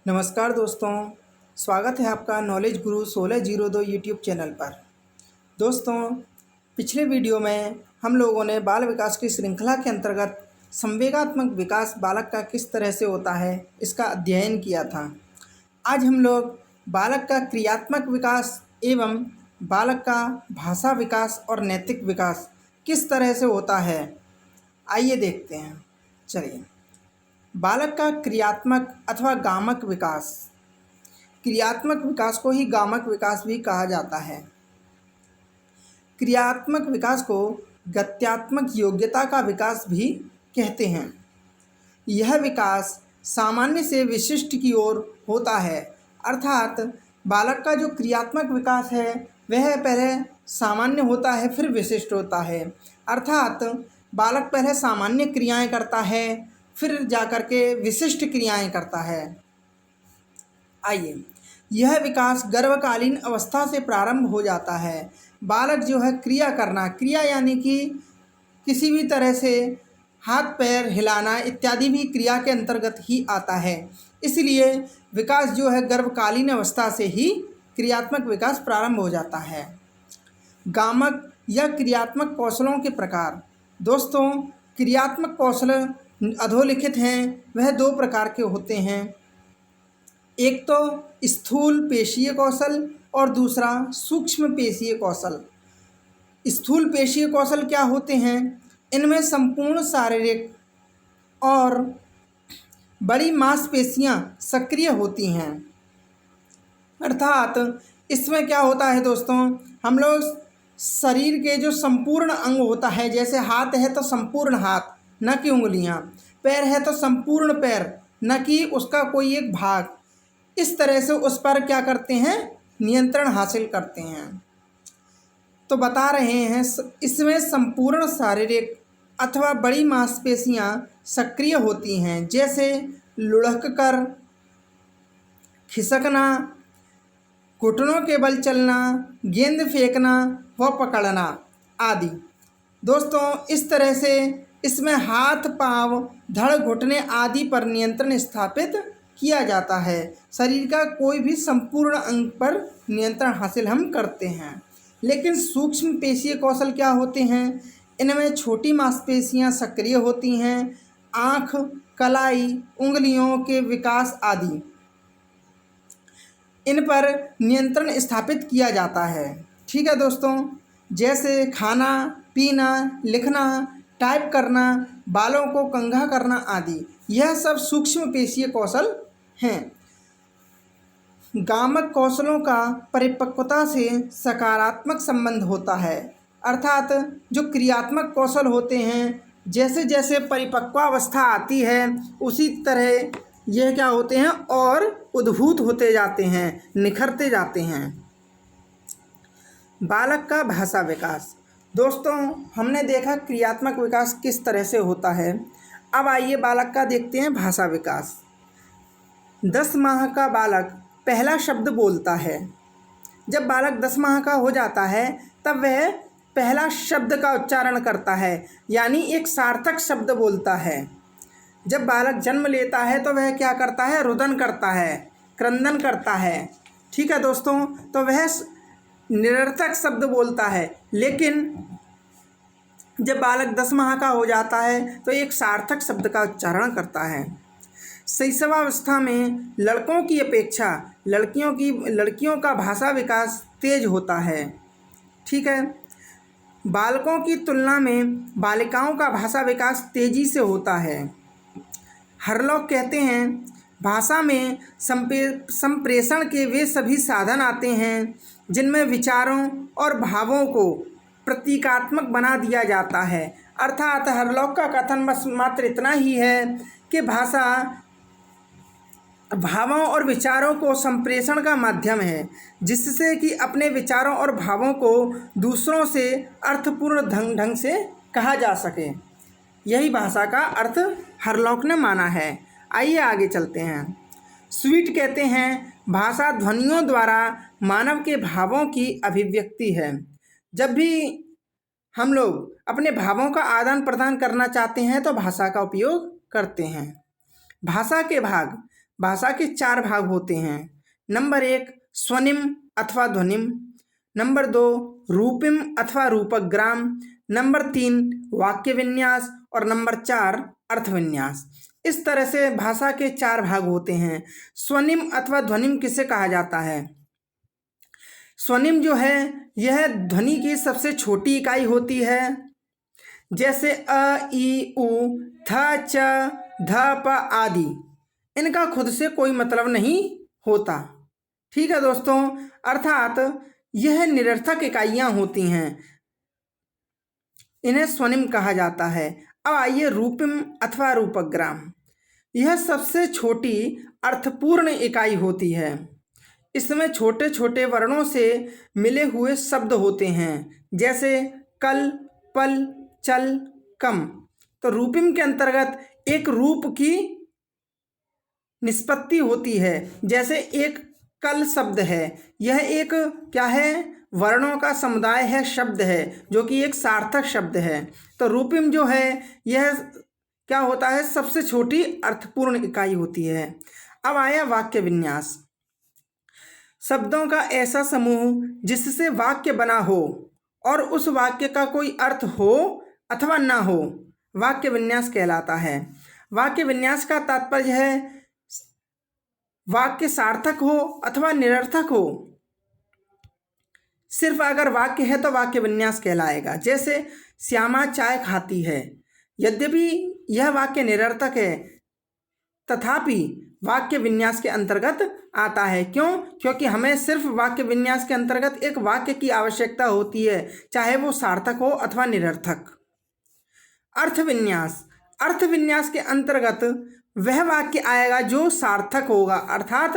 नमस्कार दोस्तों, स्वागत है आपका नॉलेज गुरु 1602 यूट्यूब चैनल पर। दोस्तों, पिछले वीडियो में हम लोगों ने बाल विकास की श्रृंखला के अंतर्गत संवेगात्मक विकास बालक का किस तरह से होता है इसका अध्ययन किया था। आज हम लोग बालक का क्रियात्मक विकास एवं बालक का भाषा विकास और नैतिक विकास किस तरह से होता है, आइए देखते हैं। चलिए, बालक का क्रियात्मक अथवा गामक विकास। क्रियात्मक विकास को ही गामक विकास भी कहा जाता है। क्रियात्मक विकास को गत्यात्मक योग्यता का विकास भी कहते हैं। यह विकास सामान्य से विशिष्ट की ओर होता है, अर्थात बालक का जो क्रियात्मक विकास है वह पहले सामान्य होता है फिर विशिष्ट होता है। अर्थात बालक पहले सामान्य क्रियाएं करता है फिर जाकर के विशिष्ट क्रियाएं करता है। आइए, यह विकास गर्भकालीन अवस्था से प्रारंभ हो जाता है। बालक जो है क्रिया करना, क्रिया यानी कि किसी भी तरह से हाथ पैर हिलाना इत्यादि भी क्रिया के अंतर्गत ही आता है। इसलिए विकास जो है गर्भकालीन अवस्था से ही क्रियात्मक विकास प्रारंभ हो जाता है। गामक या क्रियात्मक कौशलों के प्रकार। दोस्तों, क्रियात्मक कौशल अधोलिखित हैं, वह दो प्रकार के होते हैं। एक तो स्थूल पेशीय कौशल और दूसरा सूक्ष्म पेशीय कौशल। स्थूल पेशीय कौशल क्या होते हैं? इनमें संपूर्ण शारीरिक और बड़ी मांसपेशियां सक्रिय होती हैं। अर्थात इसमें क्या होता है दोस्तों, हम लोग शरीर के जो संपूर्ण अंग होता है, जैसे हाथ है तो संपूर्ण हाथ न कि उंगलियां, पैर है तो संपूर्ण पैर न कि उसका कोई एक भाग, इस तरह से उस पर क्या करते हैं, नियंत्रण हासिल करते हैं। तो बता रहे हैं इसमें संपूर्ण शारीरिक अथवा बड़ी मांसपेशियां सक्रिय होती हैं, जैसे लुढ़क कर खिसकना, घुटनों के बल चलना, गेंद फेंकना व पकड़ना आदि। दोस्तों, इस तरह से इसमें हाथ पांव धड़ घुटने आदि पर नियंत्रण स्थापित किया जाता है। शरीर का कोई भी संपूर्ण अंग पर नियंत्रण हासिल हम करते हैं। लेकिन सूक्ष्म पेशीय कौशल क्या होते हैं? इनमें छोटी मांसपेशियां सक्रिय होती हैं, आँख, कलाई, उंगलियों के विकास आदि, इन पर नियंत्रण स्थापित किया जाता है। ठीक है दोस्तों, जैसे खाना पीना, लिखना, टाइप करना, बालों को कंघा करना आदि, यह सब सूक्ष्म पेशीय कौशल हैं। गामक कौशलों का परिपक्वता से सकारात्मक संबंध होता है। अर्थात जो क्रियात्मक कौशल होते हैं, जैसे जैसे परिपक्वावस्था आती है उसी तरह यह क्या होते हैं और उद्भूत होते जाते हैं, निखरते जाते हैं। बालक का भाषा विकास। दोस्तों, हमने देखा क्रियात्मक विकास किस तरह से होता है। अब आइए बालक का देखते हैं भाषा विकास। 10 माह का बालक पहला शब्द बोलता है। जब बालक 10 माह का हो जाता है तब वह पहला शब्द का उच्चारण करता है, यानी एक सार्थक शब्द बोलता है। जब बालक जन्म लेता है तो वह क्या करता है? रुदन करता है, क्रंदन करता है। ठीक है दोस्तों, तो वह निरर्थक शब्द बोलता है। लेकिन जब बालक 10 माह का हो जाता है तो एक सार्थक शब्द का उच्चारण करता है। शैशवावस्था में लड़कों की अपेक्षा लड़कियों का भाषा विकास तेज होता है। ठीक है, बालकों की तुलना में बालिकाओं का भाषा विकास तेजी से होता है। हरलॉक कहते हैं, भाषा में संप्रेषण के वे सभी साधन आते हैं जिनमें विचारों और भावों को प्रतीकात्मक बना दिया जाता है। अर्थात हरलॉक का कथन बस मात्र इतना ही है कि भाषा भावों और विचारों को संप्रेषण का माध्यम है, जिससे कि अपने विचारों और भावों को दूसरों से अर्थपूर्ण ढंग से कहा जा सके। यही भाषा का अर्थ हरलॉक ने माना है। आइए आगे चलते हैं। स्वीट कहते हैं, भाषा ध्वनियों द्वारा मानव के भावों की अभिव्यक्ति है। जब भी हम लोग अपने भावों का आदान प्रदान करना चाहते हैं तो भाषा का उपयोग करते हैं। भाषा के भाग। भाषा के 4 भाग होते हैं। नंबर 1 स्वनिम अथवा ध्वनिम, नंबर 2 रूपिम अथवा रूपकग्राम, नंबर 3 वाक्य विन्यास और नंबर 4 अर्थ विन्यास। इस तरह से भाषा के 4 भाग होते हैं। स्वनिम अथवा ध्वनिम किसे कहा जाता है? स्वनिम जो है यह ध्वनि की सबसे छोटी इकाई होती है। जैसे अ, ई, उ, थ, च, ध, प आदि, इनका खुद से कोई मतलब नहीं होता। ठीक है दोस्तों, अर्थात यह निरर्थक इकाइयां होती हैं, इन्हें स्वनिम कहा जाता है। अब आइए रूपिम अथवा रूपकग्राम। यह सबसे छोटी अर्थपूर्ण इकाई होती है। इसमें छोटे छोटे वर्णों से मिले हुए शब्द होते हैं, जैसे कल, पल, चल, कम। तो रूपिम के अंतर्गत एक रूप की निष्पत्ति होती है। जैसे एक कल शब्द है, यह एक क्या है? वर्णों का समुदाय है, शब्द है, जो कि एक सार्थक शब्द है। तो रूपिम जो है यह क्या होता है? सबसे छोटी अर्थपूर्ण इकाई होती है। अब आया वाक्य विन्यास। शब्दों का ऐसा समूह जिससे वाक्य बना हो और उस वाक्य का कोई अर्थ हो अथवा ना हो, वाक्य विन्यास कहलाता है। वाक्य विन्यास का तात्पर्य है वाक्य सार्थक हो अथवा निरर्थक हो, सिर्फ अगर वाक्य है तो वाक्य विन्यास कहलाएगा। जैसे श्यामा चाय खाती है, यद्यपि यह वाक्य निरर्थक है तथापि वाक्य विन्यास के अंतर्गत आता है। क्यों? क्योंकि हमें सिर्फ वाक्य विन्यास के अंतर्गत एक वाक्य की आवश्यकता होती है, चाहे वो सार्थक हो अथवा निरर्थक। अर्थ विन्यास। अर्थ विन्यास के अंतर्गत वह वाक्य आएगा जो सार्थक होगा, अर्थात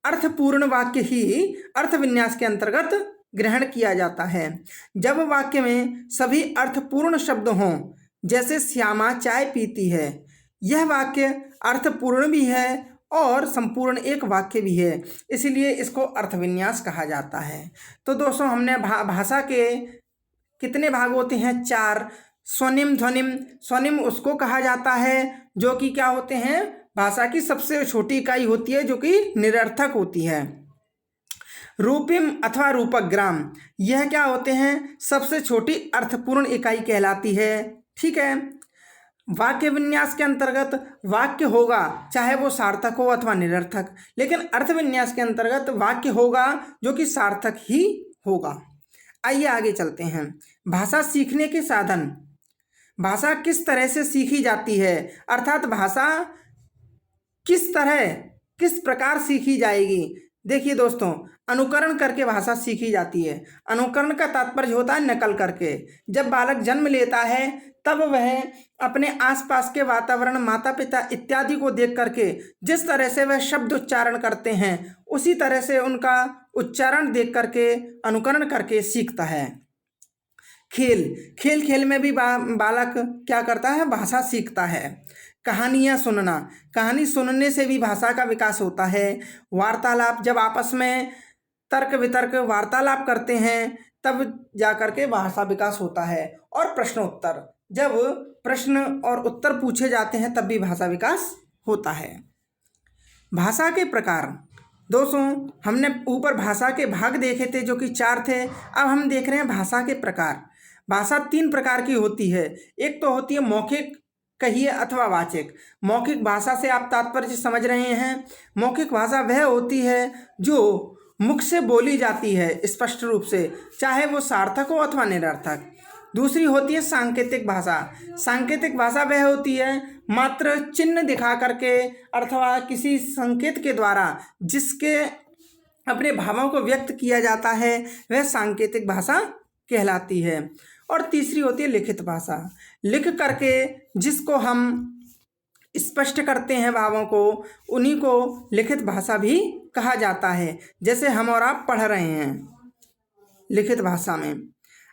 अर्थपूर्ण वाक्य ही अर्थ विन्यास के अंतर्गत ग्रहण किया जाता है। जब वाक्य में सभी अर्थपूर्ण शब्द हों, जैसे श्यामा चाय पीती है, यह वाक्य अर्थपूर्ण भी है और संपूर्ण एक वाक्य भी है, इसलिए इसको अर्थ विन्यास कहा जाता है। तो दोस्तों, हमने भाषा के कितने भाग होते हैं? 4। स्वनिम, ध्वनिम। स्वनिम उसको कहा जाता है जो कि क्या होते हैं? भाषा की सबसे छोटी इकाई होती है, जो कि निरर्थक होती है। रूपिम अथवा रूपकग्राम, यह क्या होते हैं? सबसे छोटी अर्थपूर्ण इकाई कहलाती है। ठीक है। वाक्य विन्यास के अंतर्गत वाक्य होगा, चाहे वो सार्थक हो अथवा निरर्थक, लेकिन अर्थ विन्यास के अंतर्गत वाक्य होगा जो कि सार्थक ही होगा। आइए आगे चलते हैं। भाषा सीखने के साधन। भाषा किस तरह से सीखी जाती है, अर्थात भाषा किस प्रकार सीखी जाएगी? देखिए दोस्तों, अनुकरण करके भाषा सीखी जाती है। अनुकरण का तात्पर्य होता है नकल करके। जब बालक जन्म लेता है तब वह अपने आसपास के वातावरण, माता पिता इत्यादि को देख करके जिस तरह से वह शब्द उच्चारण करते हैं, उसी तरह से उनका उच्चारण देख करके, अनुकरण करके सीखता है। खेल में भी बालक क्या करता है? भाषा सीखता है। कहानियाँ सुनना, कहानी सुनने से भी भाषा का विकास होता है। वार्तालाप, जब आपस में तर्क वितर्क वार्तालाप करते हैं तब जा करके भाषा विकास होता है। और प्रश्नोत्तर, जब प्रश्न और उत्तर पूछे जाते हैं तब भी भाषा विकास होता है। भाषा के प्रकार। दोस्तों, हमने ऊपर भाषा के भाग देखे थे जो कि 4 थे। अब हम देख रहे हैं भाषा के प्रकार। भाषा 3 प्रकार की होती है। एक तो होती है मौखिक, कहिए अथवा वाचिक। मौखिक भाषा से आप तात्पर्य समझ रहे हैं। मौखिक भाषा वह होती है जो मुख से बोली जाती है स्पष्ट रूप से, चाहे वो सार्थक हो अथवा निरर्थक। दूसरी होती है सांकेतिक भाषा। सांकेतिक भाषा वह होती है मात्र चिन्ह दिखा करके अथवा किसी संकेत के द्वारा जिसके अपने भावों को व्यक्त किया जाता है, वह सांकेतिक भाषा कहलाती है। और तीसरी होती है लिखित भाषा। लिख करके जिसको हम स्पष्ट करते हैं भावों को, उन्हीं को लिखित भाषा भी कहा जाता है। जैसे हम और आप पढ़ रहे हैं लिखित भाषा में।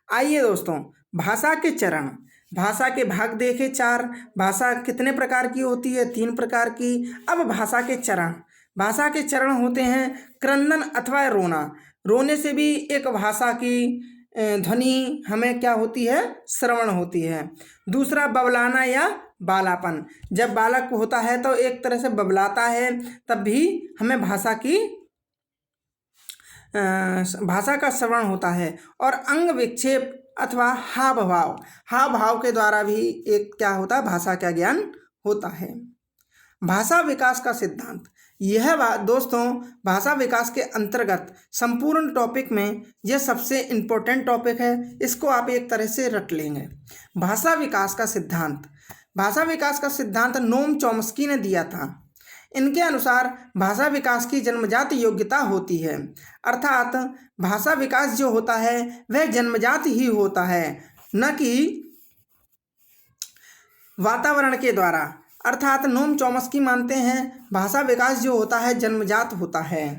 आइए दोस्तों, भाषा के चरण। भाषा के भाग देखे 4। भाषा कितने प्रकार की होती है? 3 प्रकार की। अब भाषा के चरण। भाषा के चरण होते हैं क्रंदन अथवा रोना। रोने से भी एक भाषा की ध्वनि हमें क्या होती है? श्रवण होती है। दूसरा बबलाना या बालापन। जब बालक होता है तो एक तरह से बबलाता है, तब भी हमें भाषा का श्रवण होता है। और अंग विक्षेप अथवा हाव भाव के द्वारा भी एक क्या होता है, भाषा का ज्ञान होता है। भाषा विकास का सिद्धांत, यह दोस्तों भाषा विकास के अंतर्गत संपूर्ण टॉपिक में यह सबसे इम्पोर्टेंट टॉपिक है, इसको आप एक तरह से रट लेंगे। भाषा विकास का सिद्धांत नोम चॉम्स्की ने दिया था। इनके अनुसार भाषा विकास की जन्मजात योग्यता होती है, अर्थात भाषा विकास जो होता है वह जन्मजात ही होता है, न कि वातावरण के द्वारा। अर्थात नोम चॉम्स्की मानते हैं भाषा विकास जो होता है जन्मजात होता है,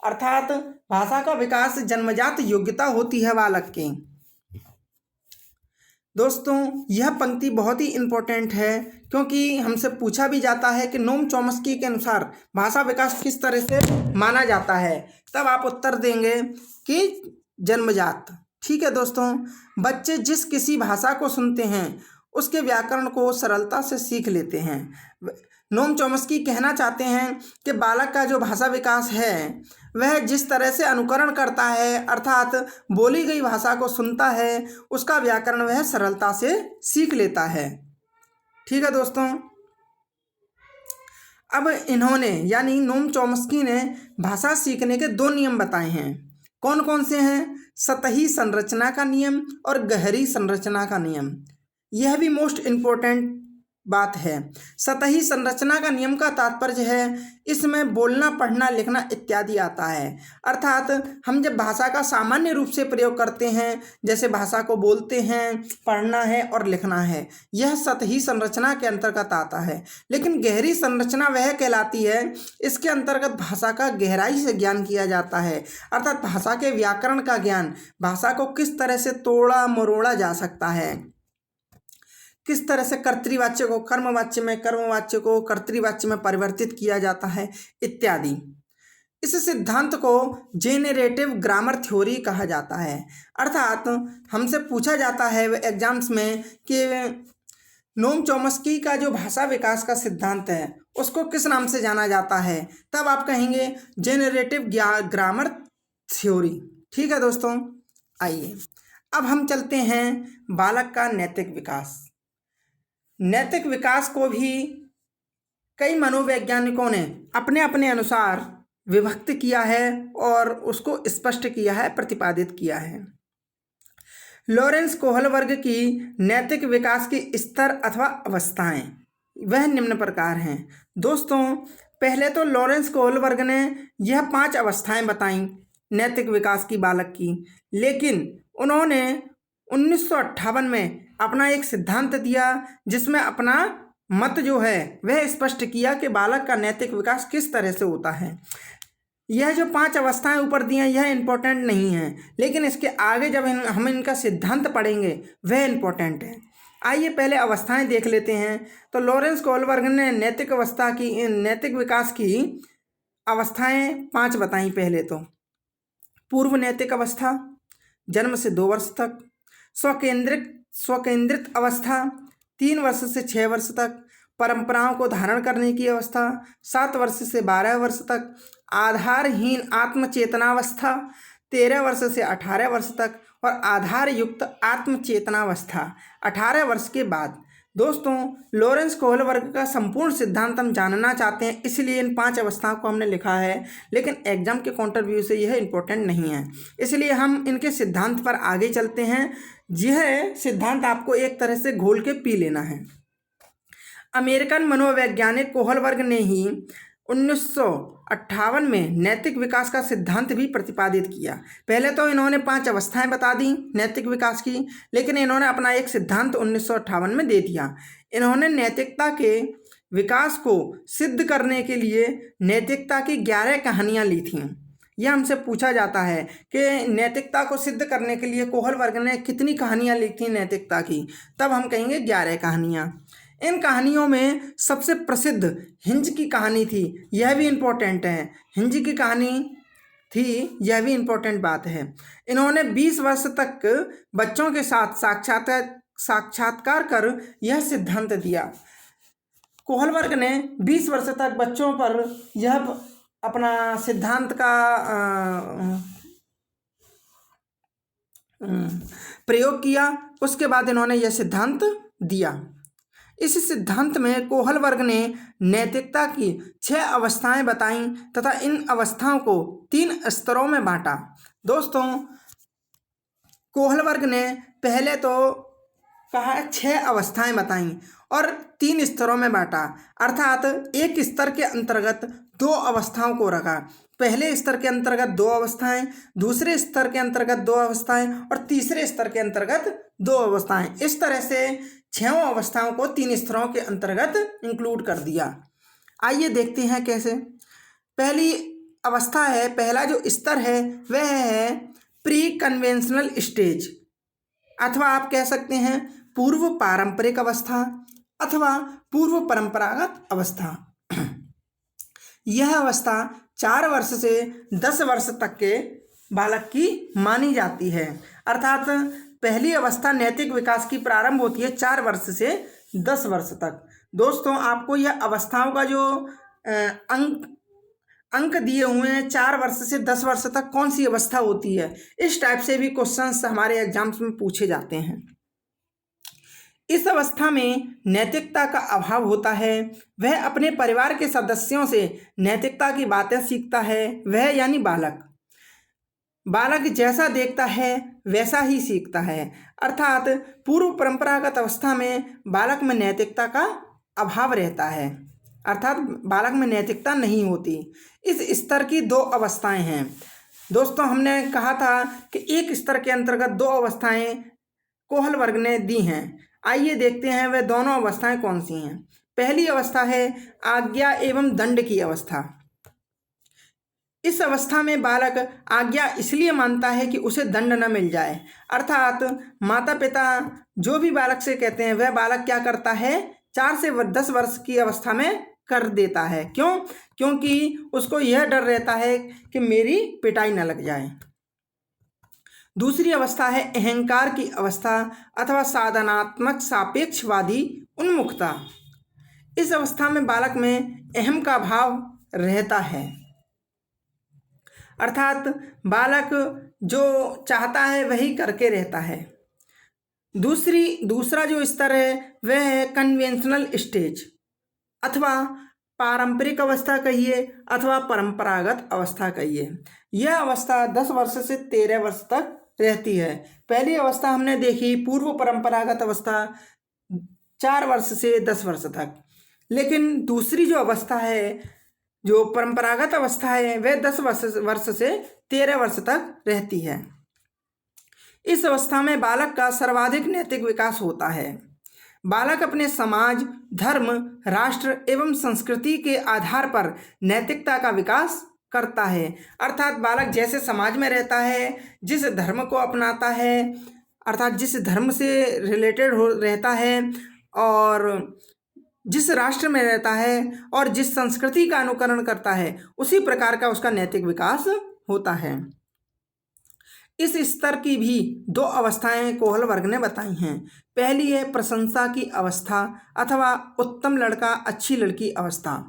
अर्थात भाषा का विकास जन्मजात योग्यता होती है बालक की। दोस्तों यह पंक्ति बहुत ही इम्पोर्टेंट है, क्योंकि हमसे पूछा भी जाता है कि नोम चॉम्स्की के अनुसार भाषा विकास किस तरह से माना जाता है, तब आप उत्तर देंगे कि जन्मजात। ठीक है दोस्तों, बच्चे जिस किसी भाषा को सुनते हैं उसके व्याकरण को सरलता से सीख लेते हैं। नोम चॉम्स्की कहना चाहते हैं कि बालक का जो भाषा विकास है वह जिस तरह से अनुकरण करता है, अर्थात बोली गई भाषा को सुनता है, उसका व्याकरण वह सरलता से सीख लेता है। ठीक है दोस्तों, अब इन्होंने यानी नोम चॉम्स्की ने भाषा सीखने के 2 नियम बताए हैं। कौन कौन से हैं? सतही संरचना का नियम और गहरी संरचना का नियम। यह भी मोस्ट इम्पोर्टेंट बात है। सतही संरचना का नियम का तात्पर्य है इसमें बोलना, पढ़ना, लिखना इत्यादि आता है। अर्थात हम जब भाषा का सामान्य रूप से प्रयोग करते हैं, जैसे भाषा को बोलते हैं, पढ़ना है और लिखना है, यह सतही संरचना के अंतर्गत आता है। लेकिन गहरी संरचना वह कहलाती है इसके अंतर्गत भाषा का गहराई से ज्ञान किया जाता है, अर्थात भाषा के व्याकरण का ज्ञान, भाषा को किस तरह से तोड़ा मरोड़ा जा सकता है, किस तरह से कर्तृवाच्य को कर्मवाच्य में, कर्मवाच्य को कर्तृवाच्य में परिवर्तित किया जाता है इत्यादि। इस सिद्धांत को जेनरेटिव ग्रामर थ्योरी कहा जाता है। अर्थात हमसे पूछा जाता है एग्जाम्स में कि नोम चॉम्स्की का जो भाषा विकास का सिद्धांत है उसको किस नाम से जाना जाता है, तब आप कहेंगे जेनरेटिव ग्रामर थ्योरी। ठीक है दोस्तों, आइए अब हम चलते हैं बालक का नैतिक विकास। नैतिक विकास को भी कई मनोवैज्ञानिकों ने अपने अपने अनुसार विभक्त किया है और उसको स्पष्ट किया है, प्रतिपादित किया है। लॉरेंस कोहलबर्ग की नैतिक विकास की स्तर अथवा अवस्थाएं वह निम्न प्रकार हैं। दोस्तों पहले तो लॉरेंस कोहलबर्ग ने यह 5 अवस्थाएं बताई नैतिक विकास की बालक की, लेकिन उन्होंने 1958 में अपना एक सिद्धांत दिया जिसमें अपना मत जो है वह स्पष्ट किया कि बालक का नैतिक विकास किस तरह से होता है। यह जो 5 अवस्थाएं ऊपर दी हैं यह इम्पोर्टेंट नहीं है, लेकिन इसके आगे जब हम इनका सिद्धांत पढ़ेंगे वह इम्पोर्टेंट है। आइए पहले अवस्थाएं देख लेते हैं। तो लॉरेंस कोहलबर्ग ने नैतिक विकास की अवस्थाएं 5 बताई। पहले तो पूर्व नैतिक अवस्था, जन्म से 2 वर्ष तक, स्वकेंद्रित अवस्था 3 वर्ष से 6 वर्ष तक, परंपराओं को धारण करने की अवस्था 7 वर्ष से 12 वर्ष तक, आधारहीन आत्मचेतनावस्था 13 वर्ष से 18 वर्ष तक और आधार युक्त आत्मचेतनावस्था 18 वर्ष के बाद। दोस्तों लॉरेंस कोहलबर्ग का संपूर्ण सिद्धांत हम जानना चाहते हैं, इसलिए इन 5 अवस्थाओं को हमने लिखा है, लेकिन एग्जाम के पॉइंट ऑफ व्यू से यह इम्पोर्टेंट नहीं है, इसलिए हम इनके सिद्धांत पर आगे चलते हैं। यह सिद्धांत आपको एक तरह से घोल के पी लेना है। अमेरिकन मनोवैज्ञानिक कोहलबर्ग ने ही 1958 में नैतिक विकास का सिद्धांत भी प्रतिपादित किया। पहले तो इन्होंने 5 अवस्थाएं बता दी नैतिक विकास की, लेकिन इन्होंने अपना एक सिद्धांत 1958 में दे दिया। इन्होंने नैतिकता के विकास को सिद्ध करने के लिए नैतिकता की 11 कहानियां ली थीं। यह हमसे पूछा जाता है कि नैतिकता को सिद्ध करने के लिए कोहलबर्ग ने कितनी कहानियां लिखी नैतिकता की, तब हम कहेंगे 11 कहानियां। इन कहानियों में सबसे प्रसिद्ध हिंज की कहानी थी, यह भी इम्पोर्टेंट है। हिंज की कहानी थी, यह भी इम्पोर्टेंट बात है। इन्होंने 20 वर्ष तक बच्चों के साथ साक्षात्कार कर यह सिद्धांत दिया। कोहलबर्ग ने 20 वर्ष तक बच्चों पर यह अपना सिद्धांत का प्रयोग किया। उसके बाद इन्होंने यह सिद्धांत दिया। इस सिद्धांत में कोहलबर्ग ने नैतिकता की 6 अवस्थाएं बताईं तथा इन अवस्थाओं को 3 स्तरों में बांटा। दोस्तों, कोहलबर्ग ने पहले तो कहा 6 अवस्थाएं बताईं और 3 स्तरों में बांटा, अर्थात एक स्तर के अंतर्गत 2 अवस्थाओं को रखा। पहले स्तर के अंतर्गत 2 अवस्थाएं, दूसरे स्तर के अंतर्गत 2 अवस्थाएं और तीसरे स्तर के अंतर्गत 2 अवस्थाएं। इस तरह से 6 अवस्थाओं को 3 स्तरों के अंतर्गत इंक्लूड कर दिया। आइए देखते हैं कैसे। पहली अवस्था है, पहला जो स्तर है वह है प्री कन्वेंशनल स्टेज, अथवा आप कह सकते हैं पूर्व पारंपरिक अवस्था अथवा पूर्व परंपरागत अवस्था। यह अवस्था 4 वर्ष से 10 वर्ष तक के बालक की मानी जाती है। अर्थात पहली अवस्था नैतिक विकास की प्रारंभ होती है 4 वर्ष से 10 वर्ष तक। दोस्तों, आपको यह अवस्थाओं का जो अंक दिए हुए हैं 4 वर्ष से 10 वर्ष तक कौन सी अवस्था होती है, इस टाइप से भी क्वेश्चंस हमारे एग्जाम्स में पूछे जाते हैं। इस अवस्था में नैतिकता का अभाव होता है। वह अपने परिवार के सदस्यों से नैतिकता की बातें सीखता है। वह यानी बालक जैसा देखता है वैसा ही सीखता है। अर्थात पूर्व परंपरागत अवस्था में बालक में नैतिकता का अभाव रहता है, अर्थात बालक में नैतिकता नहीं होती। इस स्तर की 2 अवस्थाएं हैं। दोस्तों, हमने कहा था कि एक स्तर के अंतर्गत 2 अवस्थाएं कोहलबर्ग ने दी हैं। आइए देखते हैं वह दोनों अवस्थाएं कौन सी हैं। पहली अवस्था है आज्ञा एवं दंड की अवस्था। इस अवस्था में बालक आज्ञा इसलिए मानता है कि उसे दंड न मिल जाए, अर्थात माता पिता जो भी बालक से कहते हैं वह बालक क्या करता है 4 से 10 वर्ष की अवस्था में कर देता है। क्यों? क्योंकि उसको यह डर रहता है कि मेरी पिटाई न लग जाए। दूसरी अवस्था है अहंकार की अवस्था अथवा साधनात्मक सापेक्षवादी उन्मुखता। इस अवस्था में बालक में अहम का भाव रहता है, अर्थात बालक जो चाहता है वही करके रहता है। दूसरा जो स्तर है वह है कन्वेंशनल स्टेज, अथवा पारंपरिक अवस्था कहिए अथवा परंपरागत अवस्था कहिए। यह अवस्था 10 वर्ष से 13 वर्ष तक रहती है। पहली अवस्था हमने देखी पूर्व परंपरागत अवस्था 4 वर्ष से 10 वर्ष तक, लेकिन दूसरी जो अवस्था है, जो परंपरागत अवस्था है, वह 10 वर्ष से 13 वर्ष तक रहती है। इस अवस्था में बालक का सर्वाधिक नैतिक विकास होता है। बालक अपने समाज, धर्म, राष्ट्र एवं संस्कृति के आधार पर नैतिकता का विकास करता है। अर्थात बालक जैसे समाज में रहता है, जिस धर्म को अपनाता है, अर्थात जिस धर्म से रिलेटेड रहता है और जिस राष्ट्र में रहता है और जिस संस्कृति का अनुकरण करता है, उसी प्रकार का उसका नैतिक विकास होता है। इस स्तर की भी 2 अवस्थाएं कोहलबर्ग ने बताई हैं। पहली है प्रशंसा की अवस्था अथवा उत्तम लड़का अच्छी लड़की अवस्था।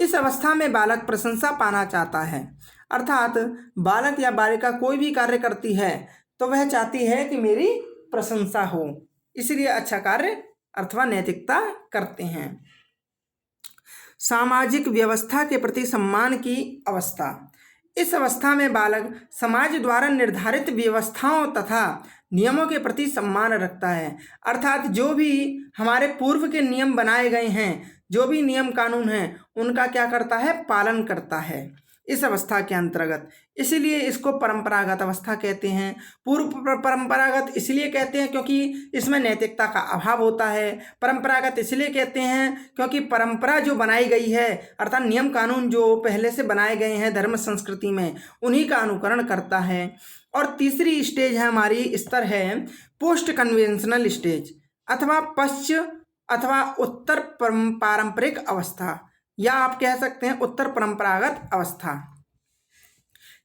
इस अवस्था में बालक प्रशंसा पाना चाहता है, अर्थात बालक या बालिका कोई भी कार्य करती है तो वह चाहती है कि मेरी प्रशंसा हो, इसलिए अच्छा कार्य अथवा नैतिकता करते हैं। सामाजिक व्यवस्था के प्रति सम्मान की अवस्था। इस अवस्था में बालक समाज द्वारा निर्धारित व्यवस्थाओं तथा नियमों के प्रति सम्मान रखता है, अर्थात जो भी हमारे पूर्व के नियम बनाए गए हैं, जो भी नियम कानून हैं, उनका क्या करता है, पालन करता है इस अवस्था के अंतर्गत। इसीलिए इसको परंपरागत अवस्था कहते हैं। पूर्व परंपरागत इसलिए कहते हैं क्योंकि इसमें नैतिकता का अभाव होता है। परंपरागत इसलिए कहते हैं क्योंकि परंपरा जो बनाई गई है, अर्थात नियम कानून जो पहले से बनाए गए हैं धर्म संस्कृति में, उन्हीं का अनुकरण करता है। और तीसरी स्टेज है हमारी, स्तर है पोस्ट कन्वेंशनल स्टेज अथवा पश्चिम अथवा उत्तर पारंपरिक अवस्था, या आप कह सकते हैं उत्तर परंपरागत अवस्था।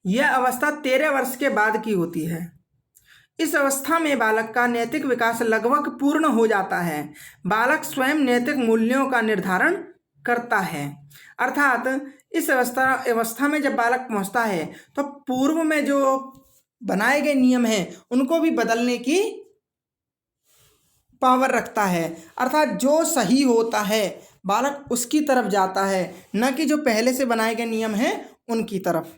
यह अवस्था 13 वर्ष के बाद की होती है। इस अवस्था में बालक का नैतिक विकास लगभग पूर्ण हो जाता है। बालक स्वयं नैतिक मूल्यों का निर्धारण करता है। अर्थात इस अवस्था में जब बालक पहुंचता है तो पूर्व में जो बनाए गए नियम हैं उनको भी बदलने की पावर रखता है। अर्थात जो सही होता है बालक उसकी तरफ जाता है, न कि जो पहले से बनाए गए नियम हैं उनकी तरफ।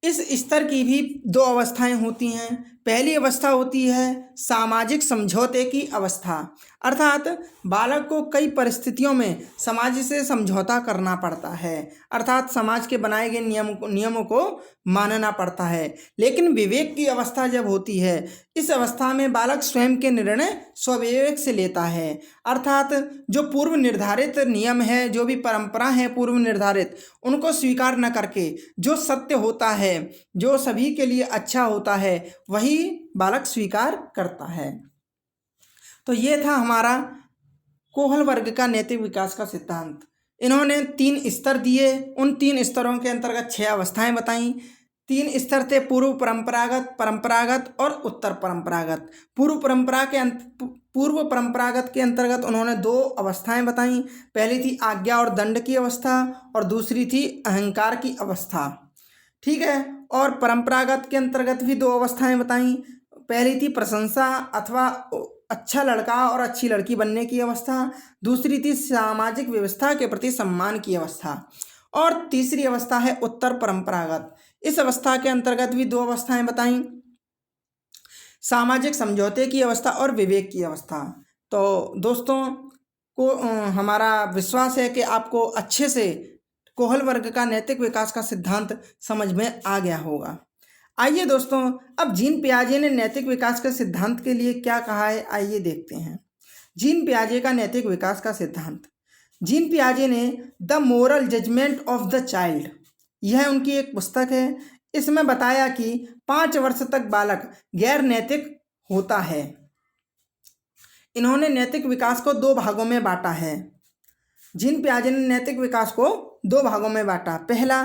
इस स्तर की भी दो अवस्थाएं होती हैं। पहली अवस्था होती है सामाजिक समझौते की अवस्था। अर्थात बालक को कई परिस्थितियों में समाज से समझौता करना पड़ता है, अर्थात समाज के बनाए गए नियमों को मानना पड़ता है। लेकिन विवेक की अवस्था जब होती है, इस अवस्था में बालक स्वयं के निर्णय स्वविवेक से लेता है। अर्थात जो पूर्व निर्धारित नियम है, जो भी परंपरा है पूर्व निर्धारित, उनको स्वीकार न करके जो सत्य होता है, जो सभी के लिए अच्छा होता है, वही बालक स्वीकार करता है। तो ये था हमारा कोहल वर्ग का नैतिक विकास का सिद्धांत। इन्होंने 3 स्तर दिए, उन 3 स्तरों के अंतर्गत 6 अवस्थाएं बताई। 3 स्तर थे पूर्व परंपरागत, परंपरागत और उत्तर परंपरागत। पूर्व परंपरागत के अंतर्गत उन्होंने 2 अवस्थाएं बताई। पहली थी आज्ञा और दंड की अवस्था और दूसरी थी अहंकार की अवस्था। ठीक है। और परंपरागत के अंतर्गत भी 2 अवस्थाएं बताई। पहली थी प्रशंसा अथवा अच्छा लड़का और अच्छी लड़की बनने की अवस्था, दूसरी थी सामाजिक व्यवस्था के प्रति सम्मान की अवस्था, और तीसरी अवस्था है उत्तर परंपरागत। इस अवस्था के अंतर्गत भी 2 अवस्थाएं बताई, सामाजिक समझौते की अवस्था और विवेक की अवस्था। तो दोस्तों को हमारा विश्वास है कि आपको अच्छे से कोहल वर्ग का नैतिक विकास का सिद्धांत समझ में आ गया होगा। आइए दोस्तों, अब जीन पियाजे ने नैतिक विकास के सिद्धांत के लिए क्या कहा है, आइए देखते हैं। जीन पियाजे का नैतिक विकास का सिद्धांत। जीन पियाजे ने the moral judgment of the child, यह उनकी एक पुस्तक है। इसमें बताया कि 5 वर्ष तक बालक गैर नैतिक होता है। इन्होंने नैतिक विकास को 2 भागों में बांटा है। जीन पियाजे ने नैतिक विकास को 2 भागों में बांटा। पहला,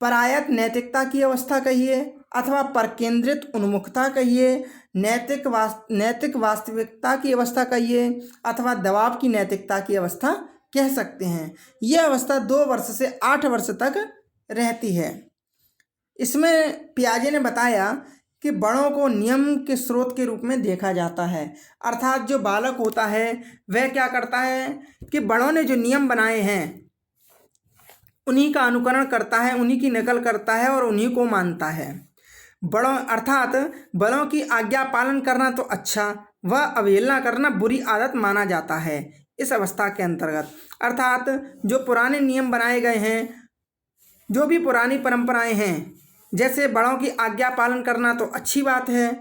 परायत नैतिकता की अवस्था कहिए अथवा परकेंद्रित उन्मुखता कहिए, नैतिक वास्तविकता की अवस्था कहिए अथवा दबाव की नैतिकता की अवस्था कह सकते हैं। यह अवस्था 2 वर्ष से 8 वर्ष तक रहती है। इसमें पियाजे ने बताया कि बड़ों को नियम के स्रोत के रूप में देखा जाता है। अर्थात जो बालक होता है वह क्या करता है कि बड़ों ने जो नियम बनाए हैं उन्हीं का अनुकरण करता है, उन्हीं की नकल करता है और उन्हीं को मानता है। बड़ों की आज्ञा पालन करना तो अच्छा, वह अवहेलना करना बुरी आदत माना जाता है इस अवस्था के अंतर्गत। अर्थात जो पुराने नियम बनाए गए हैं, जो भी पुरानी परंपराएं हैं, जैसे बड़ों की आज्ञा पालन करना तो अच्छी बात है,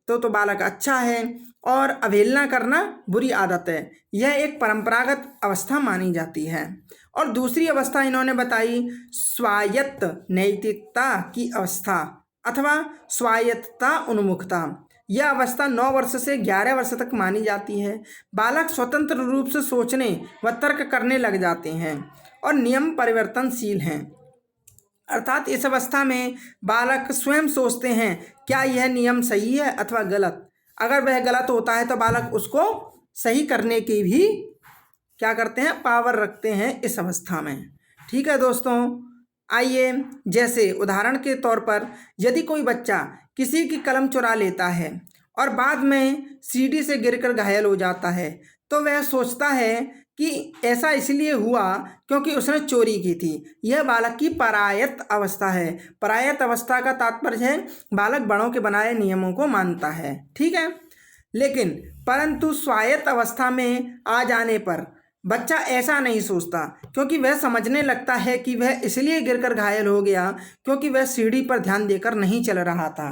तो बालक अच्छा है, और अवहेलना करना बुरी आदत है, यह एक परंपरागत अवस्था मानी जाती है। और दूसरी अवस्था इन्होंने बताई स्वायत्त नैतिकता की अवस्था अथवा स्वायत्तता उन्मुखता। यह अवस्था 9 वर्ष से 11 वर्ष तक मानी जाती है। बालक स्वतंत्र रूप से सोचने व तर्क करने लग जाते हैं और नियम परिवर्तनशील हैं। अर्थात इस अवस्था में बालक स्वयं सोचते हैं क्या यह नियम सही है अथवा गलत। अगर वह गलत होता है तो बालक उसको सही करने की भी क्या करते हैं, पावर रखते हैं इस अवस्था में। ठीक है दोस्तों, आइए जैसे उदाहरण के तौर पर यदि कोई बच्चा किसी की कलम चुरा लेता है और बाद में सीढ़ी से गिरकर घायल हो जाता है, तो वह सोचता है कि ऐसा इसलिए हुआ क्योंकि उसने चोरी की थी। यह बालक की परायत अवस्था है। परायत अवस्था का तात्पर्य है बालक बड़ों के बनाए नियमों को मानता है। ठीक है, लेकिन परंतु स्वायत्त अवस्था में आ जाने पर बच्चा ऐसा नहीं सोचता, क्योंकि वह समझने लगता है कि वह इसलिए गिरकर घायल हो गया क्योंकि वह सीढ़ी पर ध्यान देकर नहीं चल रहा था।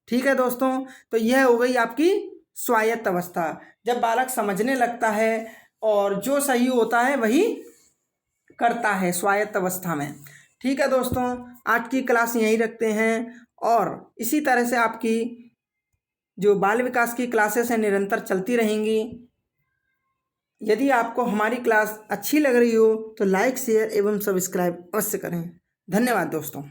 ठीक है दोस्तों, तो यह हो गई आपकी स्वायत्त अवस्था, जब बालक समझने लगता है और जो सही होता है वही करता है स्वायत्त अवस्था में। ठीक है दोस्तों, आज की क्लास यहीं रखते हैं और इसी तरह से आपकी जो बाल विकास की क्लासेस हैं निरंतर चलती रहेंगी। यदि आपको हमारी क्लास अच्छी लग रही हो तो लाइक, शेयर एवं सब्सक्राइब अवश्य करें। धन्यवाद दोस्तों।